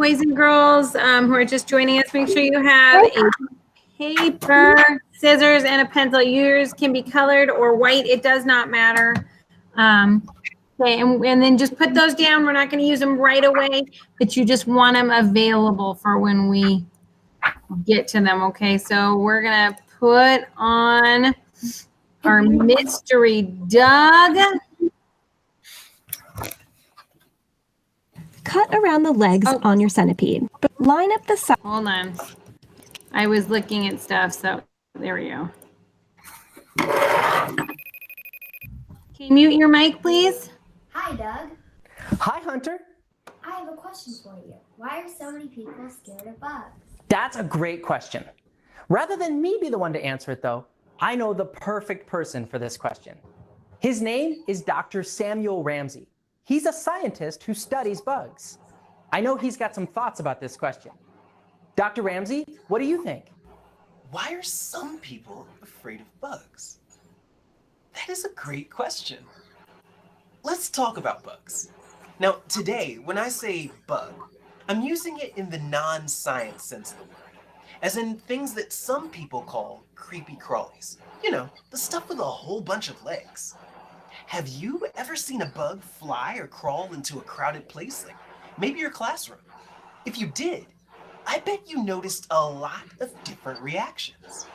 boys and girls who are just joining us, make sure you have a paper, scissors, and a pencil. Yours can be colored or white. It does not matter. Okay, and then just put those down. We're not going to use them right away, but you just want them available for when we get to them. Okay, so we're going to put on our mystery Doug. Cut around the legs on your centipede, but line up the side. Hold on. I was looking at stuff, so there we go. Can you mute your mic, please? Hi, Doug. Hi, Hunter. I have a question for you. Why are so many people scared of bugs? That's a great question. Rather than me be the one to answer it, though, I know the perfect person for this question. His name is Dr. Samuel Ramsey. He's a scientist who studies bugs. I know he's got some thoughts about this question. Dr. Ramsey, what do you think? Why are some people afraid of bugs? That is a great question. Let's talk about bugs. Now, today, when I say bug, I'm using it in the non-science sense of the word, as in things that some people call creepy crawlies. You know, the stuff with a whole bunch of legs. Have you ever seen a bug fly or crawl into a crowded place, like maybe your classroom? If you did, I bet you noticed a lot of different reactions.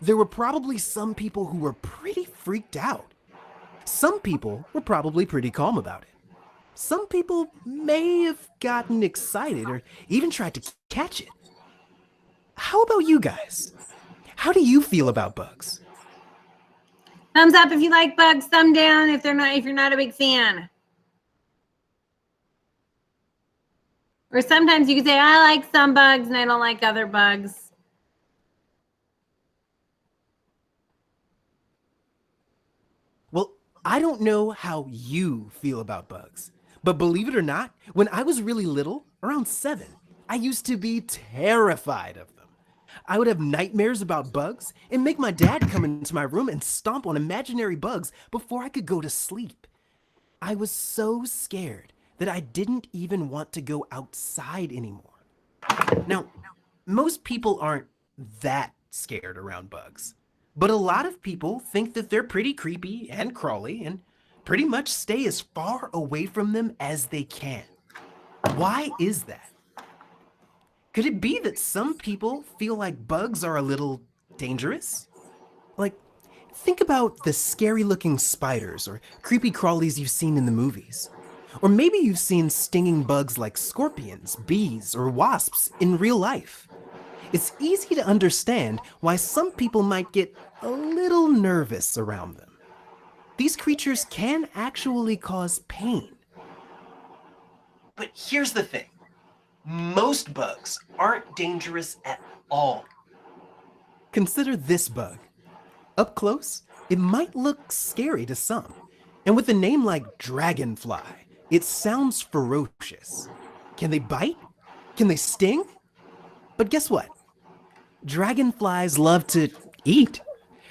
There were probably some people who were pretty freaked out. Some people were probably pretty calm about it. Some people may have gotten excited or even tried to catch it. How about you guys? How do you feel about bugs? Thumbs up if you like bugs, thumb down if you're not a big fan. Or sometimes you can say, I like some bugs and I don't like other bugs. Well, I don't know how you feel about bugs, but believe it or not, when I was really little, around 7, I used to be terrified of them. I would have nightmares about bugs and make my dad come into my room and stomp on imaginary bugs before I could go to sleep. I was so scared that I didn't even want to go outside anymore. Now, most people aren't that scared around bugs, but a lot of people think that they're pretty creepy and crawly and pretty much stay as far away from them as they can. Why is that? Could it be that some people feel like bugs are a little dangerous? Like, think about the scary-looking spiders or creepy crawlies you've seen in the movies. Or maybe you've seen stinging bugs like scorpions, bees, or wasps in real life. It's easy to understand why some people might get a little nervous around them. These creatures can actually cause pain. But here's the thing. Most bugs aren't dangerous at all. Consider this bug. Up close, it might look scary to some. And with a name like dragonfly, it sounds ferocious. Can they bite? Can they sting? But guess what? Dragonflies love to eat.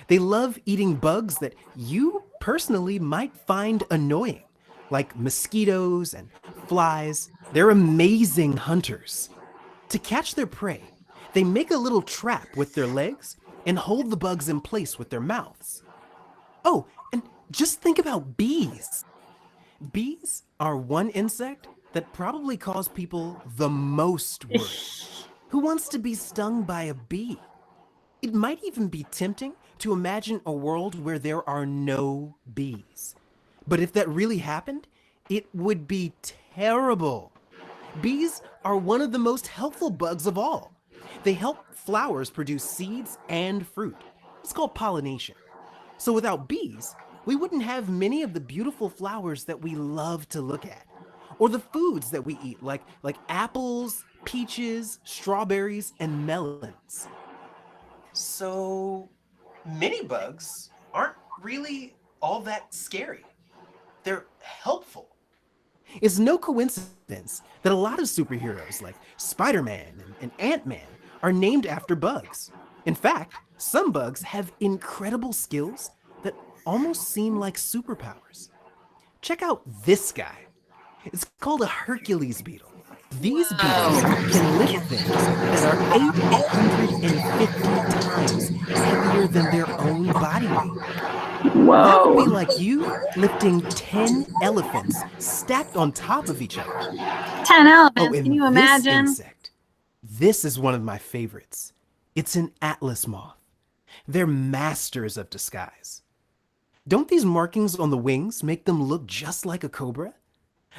They love eating bugs that you personally might find annoying, like mosquitoes and flies. They're amazing hunters. To catch their prey, they make a little trap with their legs and hold the bugs in place with their mouths. Oh, and just think about bees. Bees are one insect that probably cause people the most worry. Who wants to be stung by a bee? It might even be tempting to imagine a world where there are no bees. But if that really happened, it would be terrible. Bees are one of the most helpful bugs of all. They help flowers produce seeds and fruit. It's called pollination. So without bees, we wouldn't have many of the beautiful flowers that we love to look at, or the foods that we eat, like apples, peaches, strawberries, and melons. So, many bugs aren't really all that scary. They're helpful. It's no coincidence that a lot of superheroes like Spider-Man and Ant-Man are named after bugs. In fact, some bugs have incredible skills that almost seem like superpowers. check out this guy. It's called a Hercules beetle. These beetles can lift things that are 850 times heavier than their own body weight. That would be like you lifting 10 elephants stacked on top of each other. 10 elephants. Oh, and Can you this imagine? insect. This is one of my favorites. It's an atlas moth. They're masters of disguise. Don't these markings on the wings make them look just like a cobra?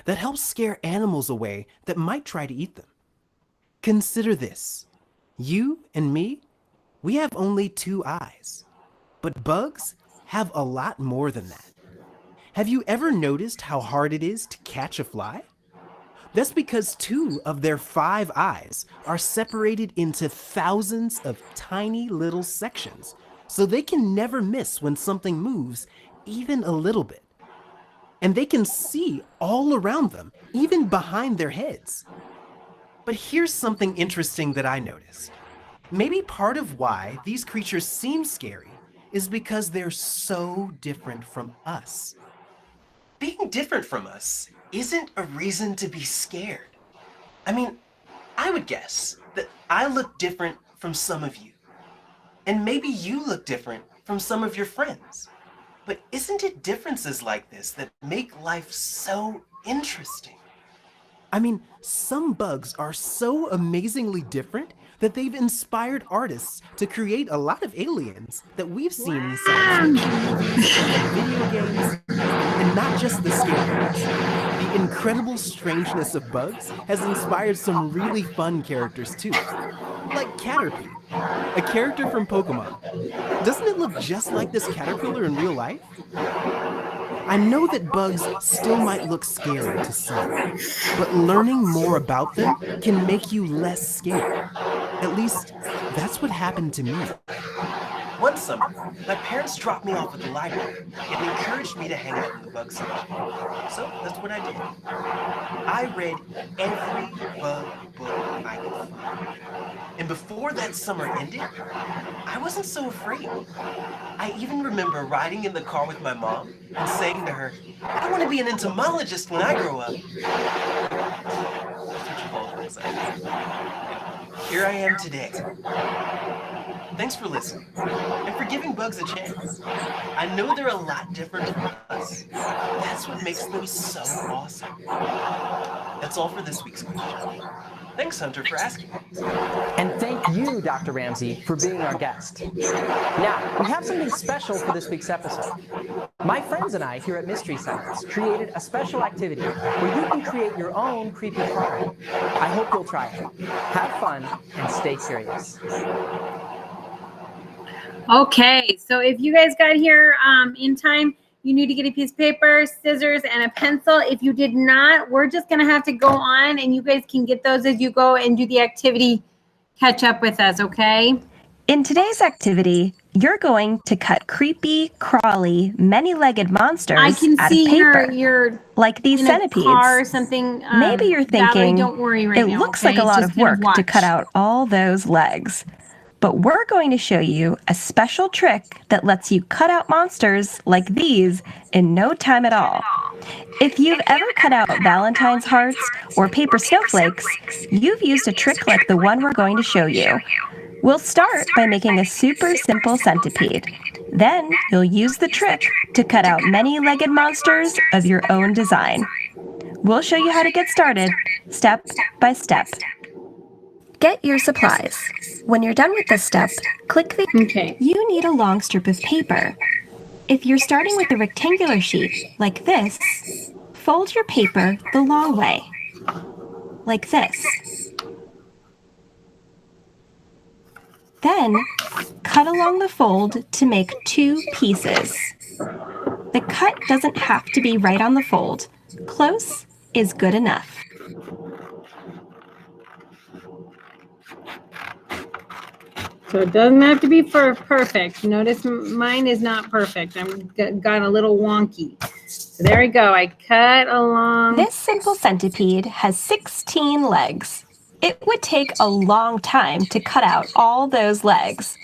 That helps scare animals away that might try to eat them. Consider this. You and me, we have only 2 eyes. But bugs have a lot more than that. Have you ever noticed how hard it is to catch a fly? That's because 2 of their 5 eyes are separated into thousands of tiny little sections, so they can never miss when something moves even a little bit. And they can see all around them, even behind their heads. But here's something interesting that I noticed. Maybe part of why these creatures seem scary is because they're so different from us. Being different from us isn't a reason to be scared. I mean, I would guess that I look different from some of you. And maybe you look different from some of your friends. But isn't it differences like this that make life so interesting? I mean, some bugs are so amazingly different that they've inspired artists to create a lot of aliens that we've seen in science fiction movies and video games, and not just the scary ones. The incredible strangeness of bugs has inspired some really fun characters too, like Caterpie, a character from Pokemon. Doesn't it look just like this caterpillar in real life? I know that bugs still might look scary to some, but learning more about them can make you less scared. At least, that's what happened to me. One summer, my parents dropped me off at the library and encouraged me to hang out in the bug section. So that's what I did. I read every bug book I could find. And before that summer ended, I wasn't so afraid. I even remember riding in the car with my mom and saying to her, "I want to be an entomologist when I grow up." That's what you call it, exactly. Here I am today. Thanks for listening, and for giving bugs a chance. I know they're a lot different from us. That's what makes them so awesome. That's all for this week's question. Thanks, Hunter, for asking. And thank you, Dr. Ramsey, for being our guest. Now, we have something special for this week's episode. My friends and I here at Mystery Science created a special activity where you can create your own creepy crawler. I hope you'll try it. Have fun and stay curious. Okay, so if you guys got here in time, you need to get a piece of paper, scissors, and a pencil. If you did not, we're just going to have to go on, and you guys can get those as you go and do the activity. Catch up with us, okay? In today's activity, you're going to cut creepy, crawly, many-legged monsters I can out see of paper, you're like these in centipedes. a car or something. Maybe you're Valerie, thinking, don't worry right it now, looks okay? like a lot Just of kind work to watch. cut out all those legs. But we're going to show you a special trick that lets you cut out monsters like these in no time at all. If you've ever cut out Valentine's hearts or paper snowflakes, you've used a trick like the one we're going to show you. We'll start by making a super simple centipede. Then you'll use the trick to cut out many-legged monsters of your own design. We'll show you how to get started, step by step. Get your supplies. When you're done with this step, click the... Okay. You need a long strip of paper. If you're starting with a rectangular sheet, like this, fold your paper the long way, like this. Then, cut along the fold to make 2 pieces. The cut doesn't have to be right on the fold. Close is good enough. So it doesn't have to be perfect. Notice mine is not perfect. I'm got a little wonky. So there we go. I cut along. This simple centipede has 16 legs. It would take a long time to cut out all those legs.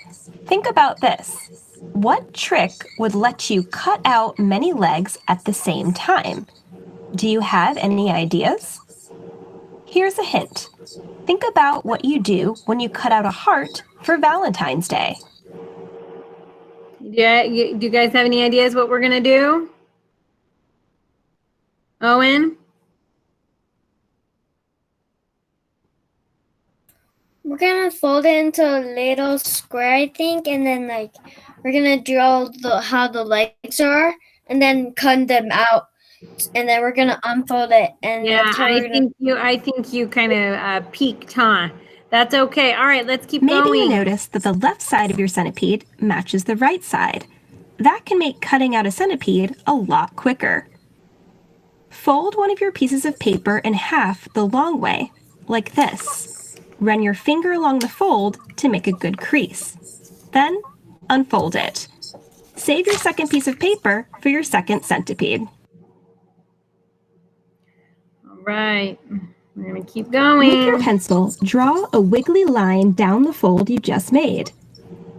Think about this. What trick would let you cut out many legs at the same time? Do you have any ideas? Here's a hint. Think about what you do when you cut out a heart for Valentine's Day. Yeah, do you guys have any ideas what we're gonna do? Owen? We're gonna fold it into a little square, I think, and then like we're gonna draw how the legs are, and then cut them out, and then we're gonna unfold it, and Yeah, that's how I we're gonna. think you kind of peaked, huh? That's okay. All right, let's keep Maybe going. you notice that the left side of your centipede matches the right side. That can make cutting out a centipede a lot quicker. Fold one of your pieces of paper in half the long way, like this. Run your finger along the fold to make a good crease. Then, unfold it. Save your second piece of paper for your second centipede. All right, we're gonna keep With your going. pencil, draw a wiggly line down the fold you just made.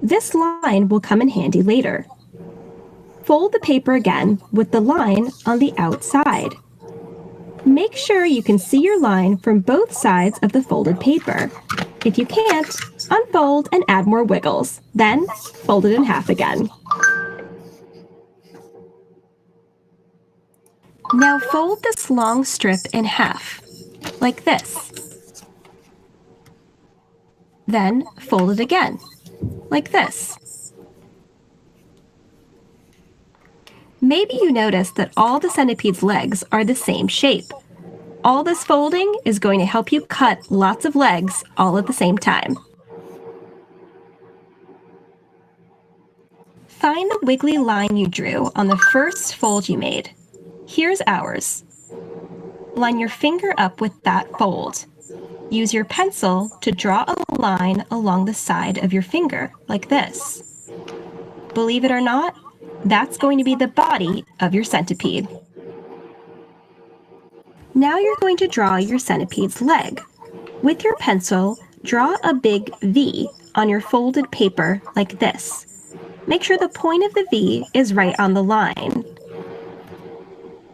This line will come in handy later. Fold the paper again with the line on the outside. Make sure you can see your line from both sides of the folded paper. If you can't, unfold and add more wiggles. Then, fold it in half again. Now fold this long strip in half, like this. Then, fold it again, like this. Maybe you noticed that all the centipede's legs are the same shape. All this folding is going to help you cut lots of legs all at the same time. Find the wiggly line you drew on the first fold you made. Here's ours. Line your finger up with that fold. Use your pencil to draw a line along the side of your finger, like this. Believe it or not, that's going to be the body of your centipede. Now you're going to draw your centipede's leg. With your pencil, draw a big V on your folded paper like this. Make sure the point of the V is right on the line.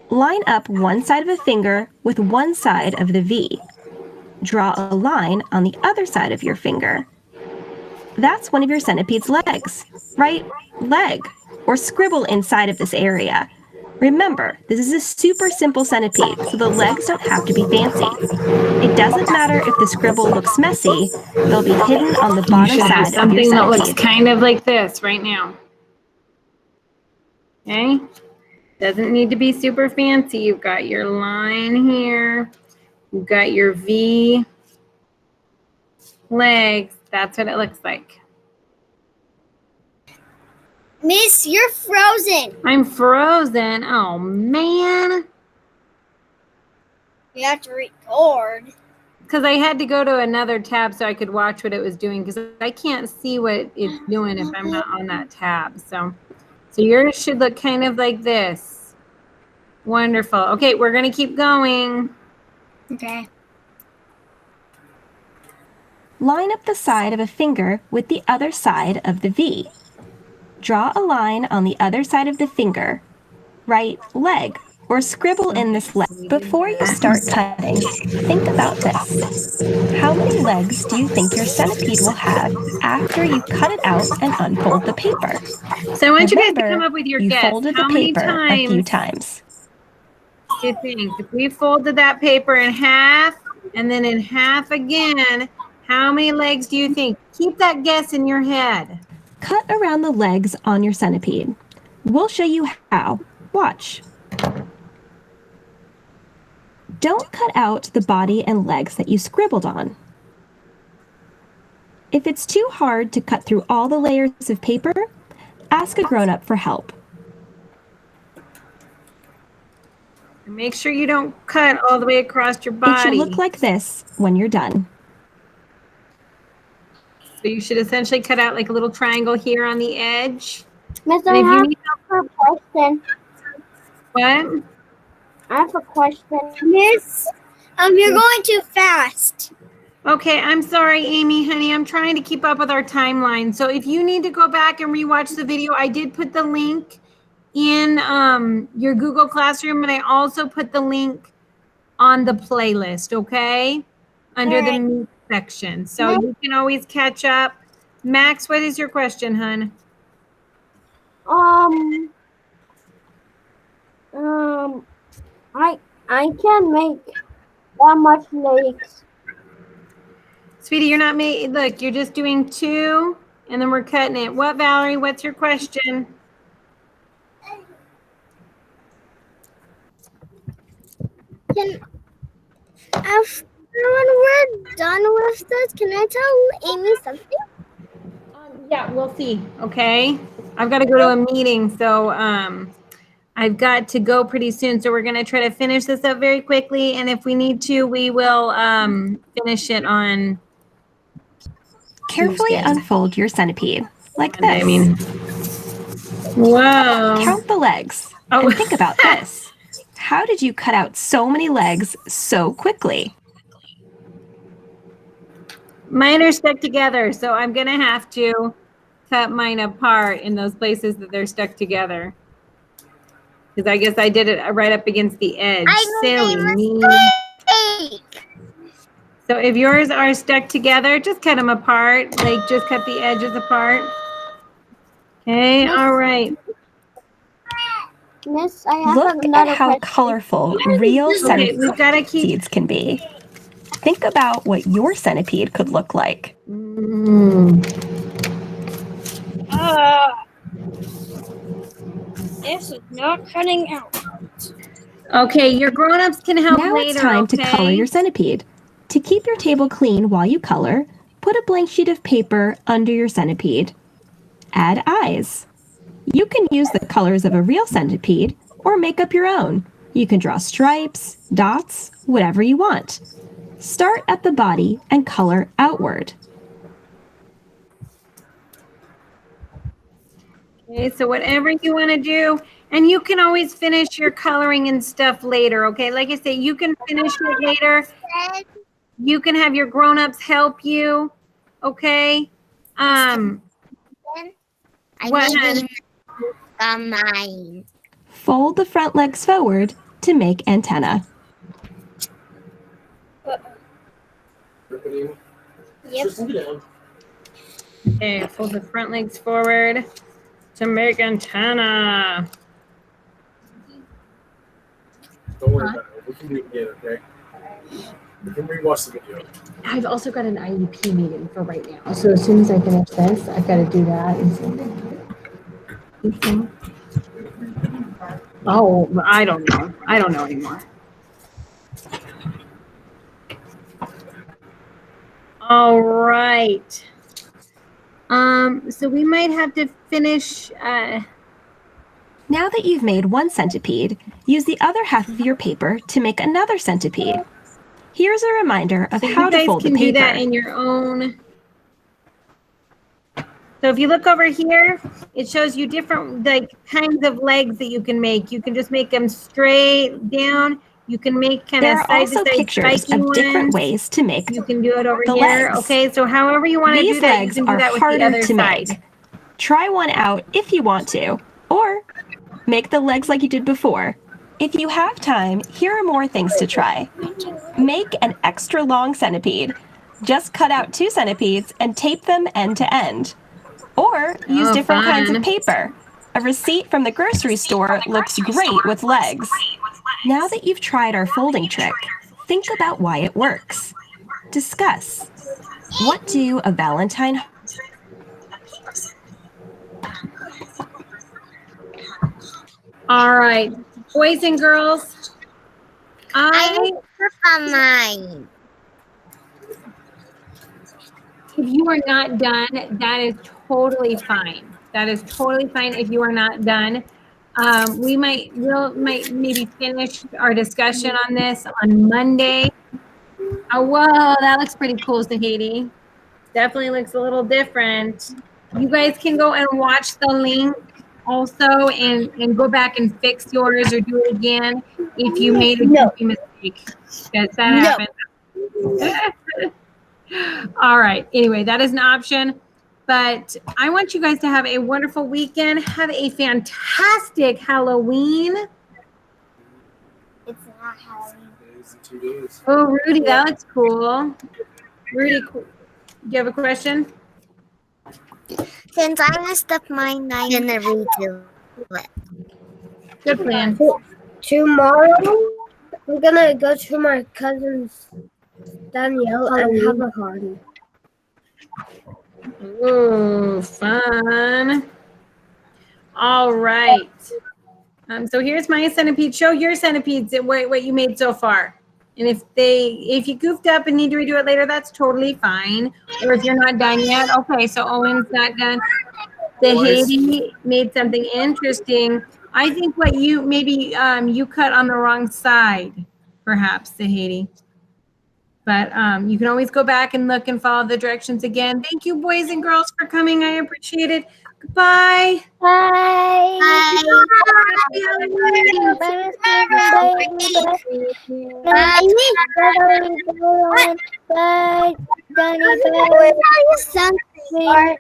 Line up one side of a finger with one side of the V. Draw a line on the other side of your finger. That's one of your centipede's legs. Write leg or scribble inside of this area. Remember, this is a super simple centipede, so the legs don't have to be fancy. It doesn't matter if the scribble looks messy, they'll be hidden on the You bottom should have side of your something that looks centipede. kind of like this right now. Okay? Doesn't need to be super fancy. You've got your line here. You've got your V legs. That's what it looks like. Miss, you're frozen. I'm frozen. Oh, man. You have to record. Because I had to go to another tab so I could watch what it was doing because I can't see what it's doing if I'm not on that tab. So yours should look kind of like this. Wonderful. Okay, we're going to keep going. Okay. Line up the side of a finger with the other side of the V. Draw a line on the other side of the finger. Write leg or scribble in this leg. Before you start cutting, think about this. How many legs do you think your centipede will have after you cut it out and unfold the paper? So I want you guys to Remember, come up with your you guess. folded How the many paper a few times times. do you think? If we folded that paper in half and then in half again, how many legs do you think? Keep that guess in your head. Cut around the legs on your centipede. We'll show you how. Watch. Don't cut out the body and legs that you scribbled on. If it's too hard to cut through all the layers of paper, ask a grown-up for help. And make sure you don't cut all the way across your It body. should look like this when you're done. So you should essentially cut out like a little triangle here on the edge. Miss, And if you need a question. what? I have a question. Miss, you're going too fast. Okay, I'm sorry, Amy, honey. I'm trying to keep up with our timeline. So if you need to go back and rewatch the video, I did put the link in your Google Classroom, and I also put the link on the playlist, okay? Under the meat section. So you can always catch up. Max, what is your question, hun? I can make that much lakes. Sweetie, you're not making, look, you're just doing 2, and then we're cutting it. What, Valerie, what's your question? After when we're done with this, can I tell Amy something? Yeah, we'll see, okay? I've got to go to a meeting, so I've got to go pretty soon. So we're going to try to finish this up very quickly, and if we need to, we will finish it on Carefully Tuesday. unfold your centipede, like Monday, this. I mean, whoa. Count the legs, Oh. and think about this. How did you cut out so many legs so quickly? Mine are stuck together, so I'm going to have to cut mine apart in those places that they're stuck together. Because I guess I did it right up against the edge. Silly me. So if yours are stuck together, just cut them apart. Like, just cut the edges apart. Okay, all right. Miss, I have Look another at how question. colorful real Okay, we've got to keep. centipedes can be. Think about what your centipede could look like. This is not cutting out. Okay, your grown-ups can help Now later, it's time to color your centipede. To keep your table clean while you color, put a blank sheet of paper under your centipede. Add eyes. You can use the colors of a real centipede or make up your own. You can draw stripes, dots, whatever you want. Start at the body and color outward. Okay, so whatever you want to do, and you can always finish your coloring and stuff later, okay? Like I say, you can finish it later. You can have your grown-ups help you, okay? What, hon? Mine. Fold the front legs forward to make antenna. Yep. Okay, fold the front legs forward to make antenna. Don't worry about it. We can do it again, okay? We can rewatch the video. I've also got an IEP meeting for right now. So as soon as I finish this, I've got to do that and send it. Oh, I don't know. I don't know anymore. All right. So we might have to finish. Now that you've made one centipede, use the other half of your paper to make another centipede. Here's a reminder of So how you to guys fold the can do paper. that in your own. So if you look over here, it shows you different like kinds of legs that you can make. You can just make them straight down. You can make kind There of are side also to side pictures spiky of different ones. ways to make You can do it over the here. legs. Okay, so however you want to These do that, you legs can do are that with the harder other to side. make. Try one out if you want to, or make the legs like you did before. If you have time, here are more things to try. Make an extra long centipede. Just cut out 2 centipedes and tape them end to end. Or use different kinds of paper. A receipt from the grocery store looks great with legs. Now that you've tried our folding trick, think about why it works. Discuss. What do a Valentine All right, boys and girls. Mine. If you are not done, that is totally fine. That is totally fine if you are not done. We'll maybe finish our discussion on this on Monday. Oh, whoa, that looks pretty cool, Zahidi. Definitely looks a little different. You guys can go and watch the link also and go back and fix yours or do it again if you made a goofy mistake. Because that happens. All right. Anyway, that is an option. But I want you guys to have a wonderful weekend. Have a fantastic Halloween. It's not Halloween. Days and 2 days. Oh, Rudy, that looks cool. Rudy, do you have a question? Since I messed up mine, I'm gonna redo it. Good plan. Tomorrow, I'm gonna go to my cousin's Danielle and have a party. Ooh, fun. All right. So here's my centipede. Show your centipedes and what you made so far. And if you goofed up and need to redo it later, that's totally fine. Or if you're not done yet, okay. So Owen's not done. The Haiti made something interesting. I think what you maybe you cut on the wrong side, perhaps, the Haiti. But you can always go back and look and follow the directions again. Thank you, boys and girls, for coming. I appreciate it. Goodbye. Bye. Happy Halloween. Bye. Bye. Bye.